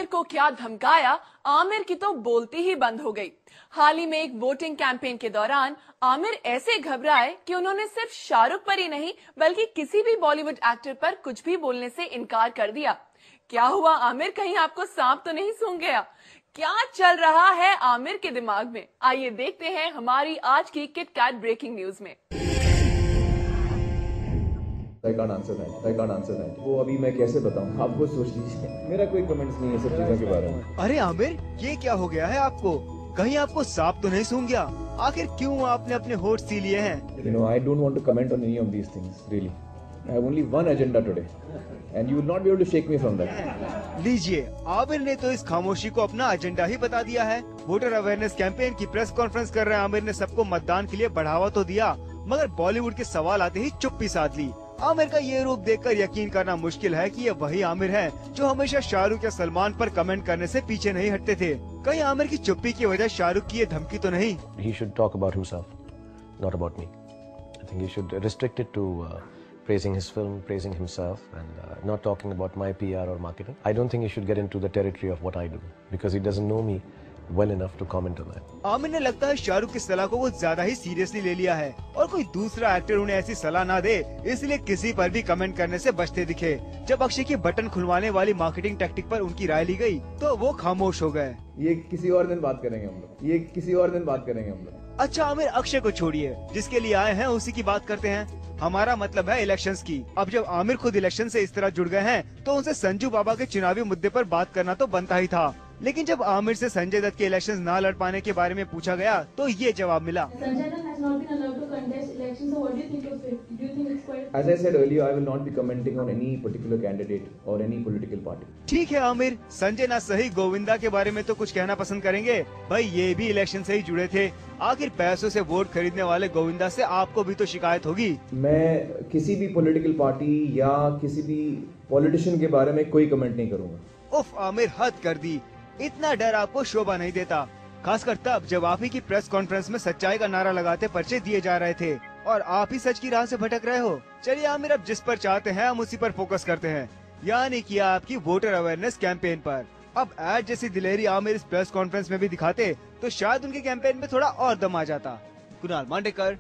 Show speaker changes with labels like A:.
A: आमिर को क्या धमकाया, आमिर की तो बोलती ही बंद हो गई। हाल ही में एक वोटिंग कैंपेन के दौरान आमिर ऐसे घबराए कि उन्होंने सिर्फ शाहरुख पर ही नहीं बल्कि किसी भी बॉलीवुड एक्टर पर कुछ भी बोलने से इनकार कर दिया। क्या हुआ आमिर, कहीं आपको सांप तो नहीं सूंघ गया? क्या चल रहा है आमिर के दिमाग में, आइए देखते हैं हमारी आज की किट कैट ब्रेकिंग न्यूज में।
B: I can't answer that. वो अभी मैं कैसे बताऊं, आप खुद सोच लीजिए। मेरा कोई कमेंट्स नहीं है सब चीजों के बारे में।
C: अरे आमिर, ये क्या हो गया है आपको? कहीं आपको सांप तो नहीं सूंघ गया? आखिर क्यों आपने अपने होठ सी लिए हैं?
B: You know, I don't want to comment on any of these things, really. I have only one agenda today, and you will not be able to shake me from that.
C: लीजिए, आमिर ने तो इस खामोशी को अपना एजेंडा ही बता दिया है। वोटर अवेयरनेस कैंपेन की प्रेस कॉन्फ्रेंस कर रहे आमिर ने सबको मतदान के लिए बढ़ावा तो दिया, मगर बॉलीवुड के सवाल आते ही चुप्पी साध ली। आमिर का ये रूप देखकर यकीन करना मुश्किल है कि ये वही आमिर है जो हमेशा शाहरुख या सलमान पर कमेंट करने से पीछे नहीं हटते थे। कहीं आमिर की चुप्पी की वजह शाहरुख की ये धमकी तो नहीं?
D: He should talk about himself, not about me. I think he should restrict it to praising his film, praising himself, and not talking about my PR or marketing. I don't think he should get into the territory of what I do because he doesn't know me well enough to comment on that.
C: Aamir ने लगता है शाहरुख की सलाह को वो ज्यादा ही seriously ले लिया है और कोई दूसरा एक्टर उन्हें ऐसी सलाह ना दे, इसलिए किसी पर भी कमेंट करने से बचते दिखे। जब अक्षय की बटन खुलवाने वाली मार्केटिंग टैक्टिक पर उनकी राय ली गई, तो वो खामोश हो गए।
B: ये किसी और दिन बात करेंगे हम लोग।
C: अच्छा आमिर, अक्षय को छोड़िए, जिसके लिए आए हैं उसी की बात करते हैं। हमारा मतलब है इलेक्शंस की। अब जब आमिर खुद इलेक्शन से इस तरह जुड़ गए हैं, तो उनसे संजू बाबा के चुनावी मुद्दे पर बात करना तो बनता ही था। लेकिन जब आमिर से संजय दत्त के इलेक्शंस ना लड़ पाने के बारे में पूछा गया, तो ये जवाब मिला।
B: As I said earlier, I will not be commenting on any particular candidate or any political party.
C: ठीक है आमिर, संजय ना सही गोविंदा के बारे में तो कुछ कहना पसंद करेंगे। भाई ये भी इलेक्शन से ही जुड़े थे। आखिर पैसों से वोट खरीदने वाले गोविंदा से आपको भी तो शिकायत होगी।
B: मैं किसी भी पॉलिटिकल पार्टी या किसी भी पॉलिटिशियन के बारे में कोई कमेंट नहीं करूंगा।
C: उफ आमिर, हद कर दी। इतना डर आपको शोभा नहीं देता, खासकर तब जब आप ही की प्रेस कॉन्फ्रेंस में सच्चाई का नारा लगाते पर्चे दिए जा रहे थे और आप ही सच की राह से भटक रहे हो। चलिए आमिर, अब जिस पर चाहते हैं हम उसी पर फोकस करते हैं, यानी कि आपकी वोटर अवेयरनेस कैंपेन पर। अब एड जैसी दिलेरी आमिर इस प्रेस कॉन्फ्रेंस में भी दिखाते तो शायद उनके कैंपेन में थोड़ा और दम आ जाता। कुणाल मांडेकर,